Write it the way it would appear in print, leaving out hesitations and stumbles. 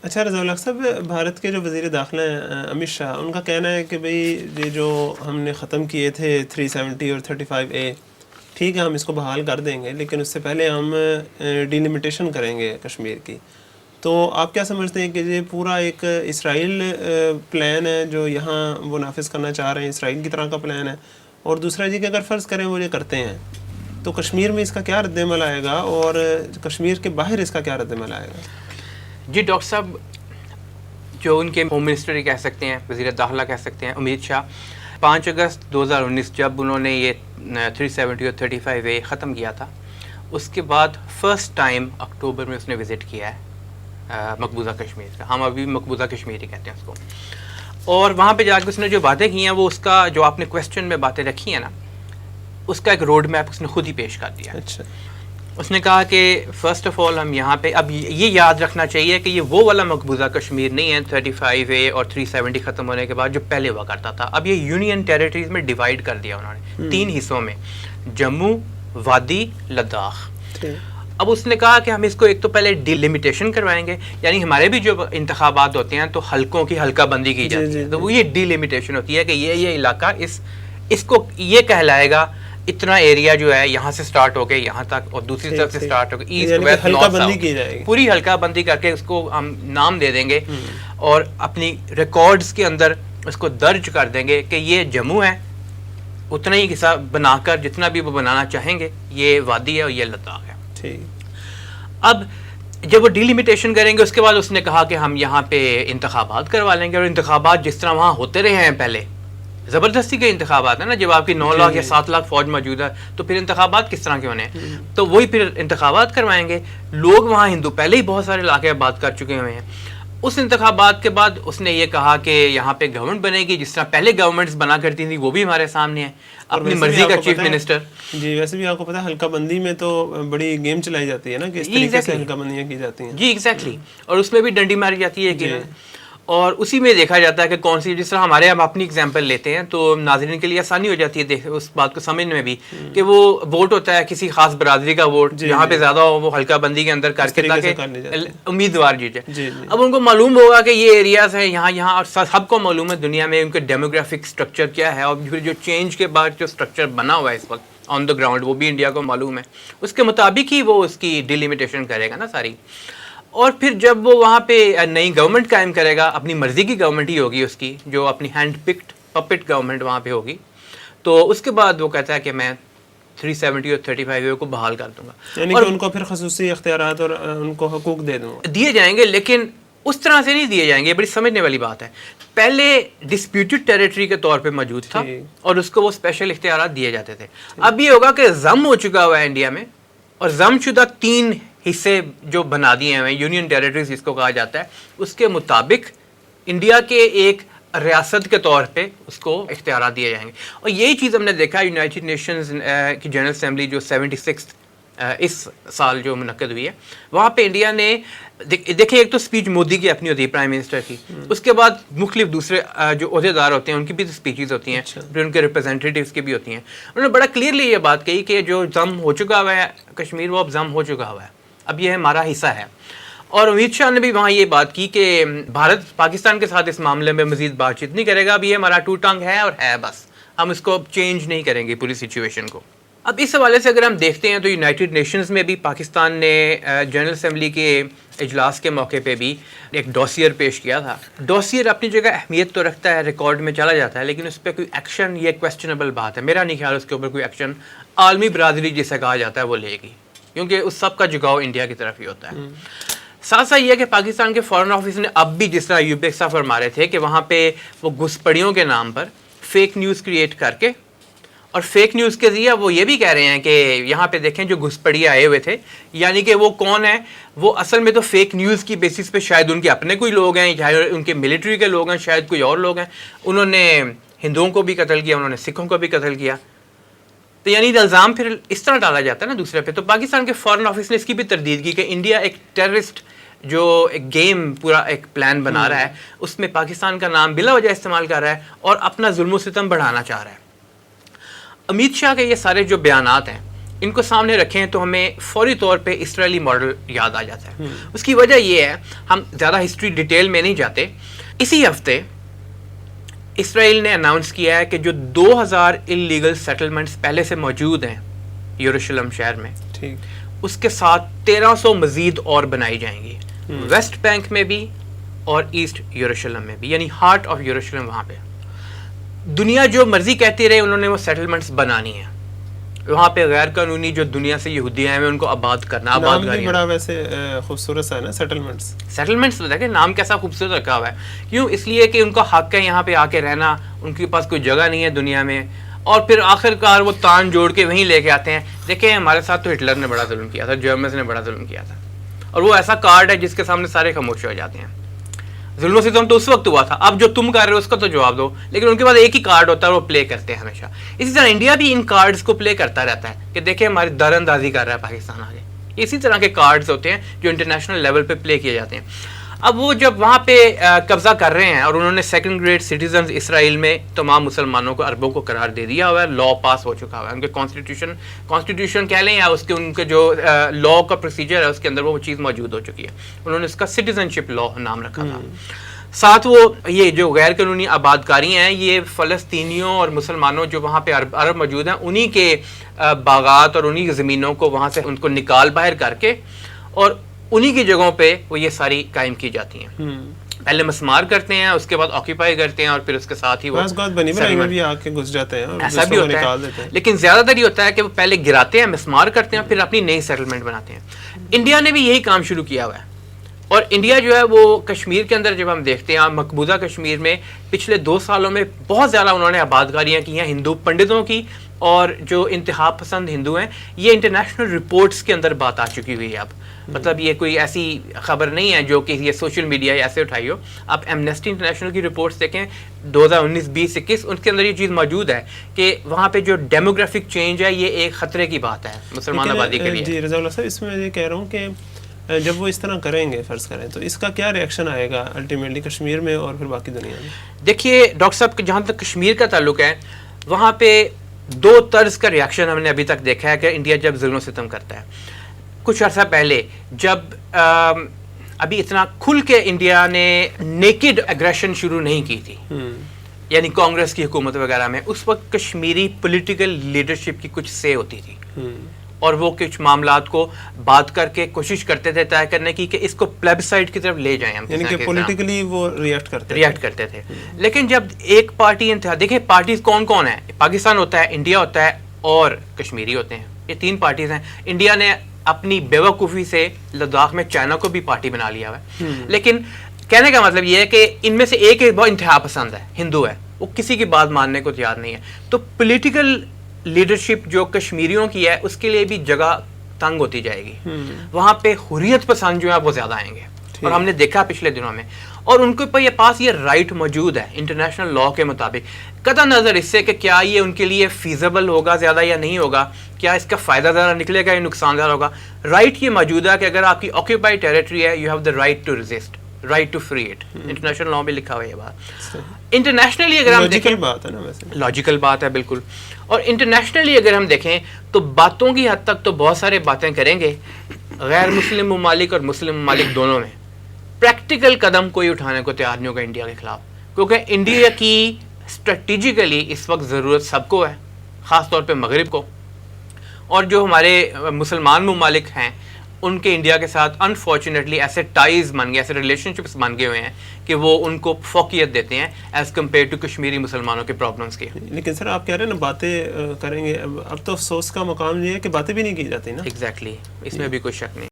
اچھا رضا الحق صاحب، بھارت کے جو وزیر داخلہ ہیں امت شاہ، ان کا کہنا ہے کہ بھئی یہ جو ہم نے ختم کیے تھے 370 اور 35A، ٹھیک ہے ہم اس کو بحال کر دیں گے، لیکن اس سے پہلے ہم ڈیلیمیٹیشن کریں گے کشمیر کی. تو آپ کیا سمجھتے ہیں کہ یہ پورا ایک اسرائیل پلان ہے جو یہاں وہ نافذ کرنا چاہ رہے ہیں، اسرائیل کی طرح کا پلان ہے؟ اور دوسرا جی کہ اگر فرض کریں وہ یہ کرتے ہیں تو کشمیر میں اس کا کیا رد عمل آئے گا، اور کشمیر کے باہر اس کا کیا رد عمل آئے گا؟ جی ڈاکٹر صاحب، جو ان کے ہوم منسٹر کہہ سکتے ہیں، وزیر داخلہ کہہ سکتے ہیں، امت شاہ، 5 اگست 2019 جب انہوں نے یہ 370 اور 35A ختم کیا تھا، اس کے بعد فرسٹ ٹائم اکتوبر میں اس نے وزٹ کیا ہے مقبوضہ کشمیر کا. ہم ابھی مقبوضہ کشمیر ہی کہتے ہیں اس کو. اور وہاں پہ جا کے اس نے جو باتیں کی ہیں، وہ اس کا جو آپ نے کویسچن میں باتیں رکھی ہیں نا، اس کا ایک روڈ میپ اس نے خود ہی پیش کر دیا. اچھا، اس نے کہا کہ فرسٹ آف آل ہم یہاں پہ اب یہ یاد رکھنا چاہیے کہ یہ وہ والا مقبوضہ کشمیر نہیں ہے 35A اور 370 ختم ہونے کے بعد جو پہلے ہوا کرتا تھا. اب یہ یونین ٹیریٹریز میں ڈیوائیڈ کر دیا انہوں نے 3 حصوں میں، جموں، وادی، لداخ. اب اس نے کہا کہ ہم اس کو ایک تو پہلے ڈیلیمیٹیشن کروائیں گے، یعنی ہمارے بھی جو انتخابات ہوتے ہیں تو حلقوں کی حلقہ بندی کی جاتی ہے، تو وہ یہ ڈیلیمیٹیشن ہوتی ہے کہ یہ علاقہ اس کو یہ کہلائے گا اتنا ایریا جو ہے یہاں سے سٹارٹ ہو کے یہاں تک، اور دوسری طرف سے سٹارٹ ہو کے ایسٹ ویسٹ نارتھ ساؤتھ، پوری حلقہ بندی کر کے اس کو ہم نام دے دیں گے اور اپنی ریکارڈز کے اندر اس کو درج کر دیں گے کہ یہ جموں ہے، اتنا ہی حصہ بنا کر جتنا بھی وہ بنانا چاہیں گے، یہ وادی ہے اور یہ لداخ ہے. اب جب وہ ڈیلیمیٹیشن کریں گے اس کے بعد اس نے کہا کہ ہم یہاں پہ انتخابات کروا لیں گے، اور انتخابات جس طرح وہاں ہوتے رہے ہیں پہلے، زبردستی کے انتخابات ہیں نا، جب آپ کی 9 لاکھ یا 7 لاکھ فوج موجود ہے تو پھر انتخابات کس طرح کے ہونے ہیں؟ تو وہی پھر انتخابات کروائیں گے. لوگ وہاں ہندو پہلے ہی بہت سارے علاقے بات کر چکے ہوئے ہیں. اس انتخابات کے بعد اس نے یہ کہا کہ یہاں پہ گورنمنٹ بنے گی جس طرح پہلے گورنمنٹس بنا کرتی تھیں، وہ بھی ہمارے سامنے ہے، اپنی مرضی کا چیف منسٹر. جی ویسے بھی آپ کو پتا ہے حلقہ بندی میں تو بڑی گیم چلائی جاتی ہے نا، کہ اس طریقے سے حلقہ بندیاں کی جاتی ہیں. جی ایگزیکٹلی، اور اس میں بھی ڈنڈی ماری جاتی ہے کہ اور اسی میں دیکھا جاتا ہے کہ کون سی، جس طرح ہمارے ہم اپنی اگزامپل لیتے ہیں تو ناظرین کے لیے آسانی ہو جاتی ہے اس بات کو سمجھنے میں بھی کہ وہ ووٹ ہوتا ہے کسی خاص برادری کا ووٹ، جہاں پہ زیادہ ہو وہ حلقہ بندی کے اندر کر کے تاکہ امیدوار جیت جائے. اب ان کو معلوم ہوگا کہ یہ ایریاز ہیں یہاں، اور سب کو معلوم ہے دنیا میں ان کے ڈیموگرافک اسٹرکچر کیا ہے، اور پھر جو چینج کے بعد جو اسٹرکچر بنا ہوا ہے اس وقت آن دا گراؤنڈ وہ بھی انڈیا کو معلوم ہے، اس کے مطابق ہی وہ اس کی ڈیلیمیٹیشن کرے گا نا ساری. اور پھر جب وہ وہاں پہ نئی گورنمنٹ قائم کرے گا، اپنی مرضی کی گورنمنٹ ہی ہوگی اس کی، جو اپنی ہینڈ پکڈ پپٹ گورنمنٹ وہاں پہ ہوگی، تو اس کے بعد وہ کہتا ہے کہ میں 370 اور 35A کو بحال کر دوں گا، یعنی کہ ان کو پھر خصوصی اختیارات اور ان کو حقوق دے دوں گا. دیے جائیں گے، لیکن اس طرح سے نہیں دیے جائیں گے. یہ بڑی سمجھنے والی بات ہے. پہلے ڈسپیوٹڈ ٹیریٹری کے طور پہ موجود تھا اور اس کو وہ اسپیشل اختیارات دیے جاتے تھے. اب یہ ہوگا کہ ضم ہو چکا ہوا ہے انڈیا میں، اور ضم شدہ 3 حصے جو بنا دیے ہیں یونین ٹیریٹریز جس کو کہا جاتا ہے، اس کے مطابق انڈیا کے ایک ریاست کے طور پہ اس کو اختیارات دیے جائیں گے. اور یہی چیز ہم نے دیکھا یونائٹڈ نیشنز کی جنرل اسمبلی جو 76 اس سال جو منعقد ہوئی ہے، وہاں پہ انڈیا نے دیکھیں ایک تو اسپیچ مودی کی اپنی ہوتی ہے پرائم منسٹر کی، اس کے بعد مختلف دوسرے جو عہدیدار ہوتے ہیں ان کی بھی اسپیچز ہوتی ہیں، پھر ان کے ریپرزینٹیٹیوز کی بھی ہوتی ہیں. انہوں نے بڑا کلیئرلی یہ بات کہی کہ جو ضم ہو چکا ہوا ہے کشمیر وہ اب ضم ہو چکا ہوا ہے، اب یہ ہمارا حصہ ہے. اور امت شاہ نے بھی وہاں یہ بات کی کہ بھارت پاکستان کے ساتھ اس معاملے میں مزید بات چیت نہیں کرے گا، اب یہ ہمارا ٹو ٹنگ ہے اور ہے، بس ہم اس کو چینج نہیں کریں گے پوری سچویشن کو. اب اس حوالے سے اگر ہم دیکھتے ہیں تو یونائٹڈ نیشنز میں بھی پاکستان نے جنرل اسمبلی کے اجلاس کے موقع پہ بھی ایک ڈوسیئر پیش کیا تھا. ڈوسیئر اپنی جگہ اہمیت تو رکھتا ہے، ریکارڈ میں چلا جاتا ہے، لیکن اس پہ کوئی ایکشن یہ کویسچنیبل بات ہے. میرا نہیں خیال اس کے اوپر کوئی ایکشن عالمی برادری جسے کہا جاتا ہے وہ لے گی، کیونکہ اس سب کا جگاؤ انڈیا کی طرف ہی ہوتا ہے. ساتھ ساتھ یہ کہ پاکستان کے فارن آفس نے اب بھی جس طرح ایوب صاحب فرما رہے تھے کہ وہاں پہ وہ گھسپڑیوں کے نام پر فیک نیوز کریٹ کر کے، اور فیک نیوز کے ذریعے وہ یہ بھی کہہ رہے ہیں کہ یہاں پہ دیکھیں جو گھسپڑیے آئے ہوئے تھے، یعنی کہ وہ کون ہیں، وہ اصل میں تو فیک نیوز کی بیسس پہ شاید ان کے اپنے کوئی لوگ ہیں، چاہے ان کے ملٹری کے لوگ ہیں، شاید کوئی اور لوگ ہیں. انہوں نے ہندوؤں کو بھی قتل کیا، انہوں نے سکھوں کو بھی قتل کیا. تو یعنی الزام پھر اس طرح ڈالا جاتا ہے نا دوسرے پہ. تو پاکستان کے فارن آفس نے اس کی بھی تردید کی کہ انڈیا ایک ٹیررسٹ جو ایک گیم پورا ایک پلان بنا رہا ہے، اس میں پاکستان کا نام بلا وجہ استعمال کر رہا ہے اور اپنا ظلم و ستم بڑھانا چاہ رہا ہے. امت شاہ کے یہ سارے جو بیانات ہیں، ان کو سامنے رکھیں تو ہمیں فوری طور پہ اسرائیلی ماڈل یاد آ جاتا ہے. اس کی وجہ یہ ہے, ہم زیادہ ہسٹری ڈیٹیل میں نہیں جاتے, اسی ہفتے اسرائیل نے اناؤنس کیا ہے کہ جو 2000 انلیگل سیٹلمنٹس پہلے سے موجود ہیں یروشلم شہر میں, اس کے ساتھ 1300 مزید اور بنائی جائیں گی, ویسٹ بینک میں بھی اور ایسٹ یروشلم میں بھی, یعنی ہارٹ آف یروشلم. وہاں پہ دنیا جو مرضی کہتی رہے, انہوں نے وہ سیٹلمنٹس بنانی ہیں وہاں پہ, غیر قانونی جو دنیا سے یہودی آئے ہیں ان کو آباد کرنا. آباد نام بھی بڑا ویسے خوبصورت سا ہے نا, سیٹلمنٹس دیکھیں نام کیسا خوبصورت رکھا ہوا ہے. کیوں؟ اس لیے کہ ان کا حق ہے یہاں پہ آ کے رہنا, ان کے پاس کوئی جگہ نہیں ہے دنیا میں, اور پھر آخر کار وہ تان جوڑ کے وہیں لے کے آتے ہیں. دیکھیں ہمارے ساتھ تو ہٹلر نے بڑا ظلم کیا تھا, جرمنز نے بڑا ظلم کیا تھا, اور وہ ایسا کارڈ ہے جس کے سامنے سارے خاموش ہو جاتے ہیں. ظلم و ستم تو اس وقت ہوا تھا, اب جو تم کر رہے ہو اس کا تو جواب دو, لیکن ان کے پاس ایک ہی کارڈ ہوتا ہے, وہ پلے کرتے ہیں ہمیشہ. اسی طرح انڈیا بھی ان کارڈز کو پلے کرتا رہتا ہے کہ دیکھیں ہماری دار اندازی کر رہا ہے پاکستان آگے. اسی طرح کے کارڈز ہوتے ہیں جو انٹرنیشنل لیول پہ پلے کیے جاتے ہیں. اب وہ جب وہاں پہ قبضہ کر رہے ہیں, اور انہوں نے سیکنڈ گریڈ سٹیزنز اسرائیل میں تمام مسلمانوں کو, عربوں کو قرار دے دیا ہوا ہے, لا پاس ہو چکا ہوا ہے, ان کے کانسٹیٹیوشن کہہ لیں یا اس کے ان کے جو لا کا پروسیجر ہے اس کے اندر وہ چیز موجود ہو چکی ہے. انہوں نے اس کا سٹیزن شپ لا نام رکھا تھا. ساتھ وہ یہ جو غیر قانونی آباد کاری ہیں, یہ فلسطینیوں اور مسلمانوں جو وہاں پہ عرب موجود ہیں, انہی کے باغات اور انہی کی زمینوں کو وہاں سے ان کو نکال باہر کر کے, اور انہی کی جگہوں پہ وہ یہ ساری قائم کی جاتی ہیں. پہلے مسمار کرتے ہیں, اس کے بعد آکیپائی کرتے ہیں, اور پھر اس کے ساتھ ہی وہ بھی آ کے گھس جاتے ہیں. ایسا بھی ہوتا ہے, لیکن زیادہ تر یہ ہوتا ہے کہ وہ پہلے گراتے ہیں, مسمار کرتے ہیں, پھر اپنی نئی سیٹلمنٹ بناتے ہیں. انڈیا نے بھی یہی کام شروع کیا ہوا ہے, اور انڈیا جو ہے وہ کشمیر کے اندر جب ہم دیکھتے ہیں, مقبوضہ کشمیر میں پچھلے 2 سالوں میں بہت زیادہ انہوں نے آباد کاریاں کی ہیں ہندو پنڈتوں کی, اور جو انتہا پسند ہندو ہیں, یہ انٹرنیشنل رپورٹس کے اندر بات آ چکی ہوئی ہے. اب مطلب یہ کوئی ایسی خبر نہیں ہے جو کہ یہ سوشل میڈیا ایسے اٹھائی ہو. آپ ایمنیسٹی انٹرنیشنل کی رپورٹس دیکھیں 2019, 20, 21, ان کے اندر یہ چیز موجود ہے کہ وہاں پہ جو ڈیموگرافک چینج ہے یہ ایک خطرے کی بات ہے مسلمان آبادی کے لیے. جی رضا اللہ صاحب, اس میں یہ کہہ رہا ہوں کہ جب وہ اس طرح کریں گے, فرض کریں, تو اس کا کیا ریئیکشن آئے گا الٹیمیٹلی کشمیر میں اور پھر باقی دنیا میں؟ دیکھیے ڈاکٹر صاحب, جہاں تک کشمیر کا تعلق ہے, وہاں پہ 2 طرز کا ریئیکشن ہم نے ابھی تک دیکھا ہے کہ انڈیا جب ظلم و ستم کرتا ہے. کچھ عرصہ پہلے جب ابھی اتنا کھل کے انڈیا نے نیکڈ ایگریشن شروع نہیں کی تھی, یعنی کانگریس کی حکومت وغیرہ میں, اس وقت کشمیری پولیٹیکل لیڈرشپ کی کچھ سے ہوتی تھی, اور وہ کچھ معاملات کو بات کر کے کوشش کرتے تھے طے کرنے کی کہ اس کو پلیبسائٹ کی طرف لے جائیں ہم, یعنی کہ پولیٹیکلی وہ ریئیکٹ کرتے تھے. لیکن جب ایک پارٹی دیکھیں پارٹیز کون کون ہیں, پاکستان ہوتا ہے, انڈیا ہوتا ہے, اور کشمیری ہوتے ہیں, یہ 3 پارٹیز ہیں. انڈیا نے اپنی بیوقوفی سے لداخ میں چائنا کو بھی پارٹی بنا لیا ہوا ہے, لیکن کہنے کا مطلب یہ ہے کہ ان میں سے ایک بہت انتہا پسند ہے, ہندو ہے, وہ کسی کی بات ماننے کو تیار نہیں ہے. تو پولیٹیکل لیڈرشپ جو کشمیریوں کی ہے اس کے لیے بھی جگہ تنگ ہوتی جائے گی. وہاں پہ حریت پسند جو ہے وہ زیادہ آئیں گے, اور ہم نے دیکھا پچھلے دنوں میں, اور ان کے پاس یہ رائٹ موجود ہے انٹرنیشنل لا کے مطابق, قطع نظر اس سے کہ کیا یہ ان کے لیے فیزیبل ہوگا زیادہ یا نہیں ہوگا, کیا اس کا فائدہ زیادہ نکلے گا یا نقصان زیادہ ہوگا. رائٹ یہ موجود ہے کہ اگر آپ کی آکیوپائڈ ٹیریٹری ہے, you have the right to resist, right to free it. International law میں لکھا ہوا ہے یہ بات. انٹرنیشنلی اگر ہم دیکھیں, لاجیکل بات ہے بالکل, اور انٹرنیشنلی اگر ہم دیکھیں تو باتوں کی حد تک تو بہت سارے باتیں کریں گے غیر مسلم ممالک اور مسلم ممالک دونوں میں. پریکٹیکل قدم کوئی اٹھانے کو تیار نہیں ہوگا انڈیا کے خلاف, کیونکہ انڈیا کی اسٹریٹجیکلی اس وقت ضرورت سب کو ہے, خاص طور پہ مغرب کو, اور جو ہمارے مسلمان ممالک ہیں ان کے انڈیا کے ساتھ انفارچونیٹلی ایسے ٹائز بن گئے, ایسے ریلیشن شپس بن گئے ہوئے ہیں کہ وہ ان کو فوقیت دیتے ہیں ایز کمپیئر ٹو کشمیری مسلمانوں کے پرابلمس کی. لیکن سر آپ کہہ رہے ہیں نا باتیں کریں گے, اب تو افسوس کا مقام یہ ہے کہ باتیں بھی نہیں کی جاتی نا. ایگزیکٹلی, اس میں بھی کوئی شک نہیں.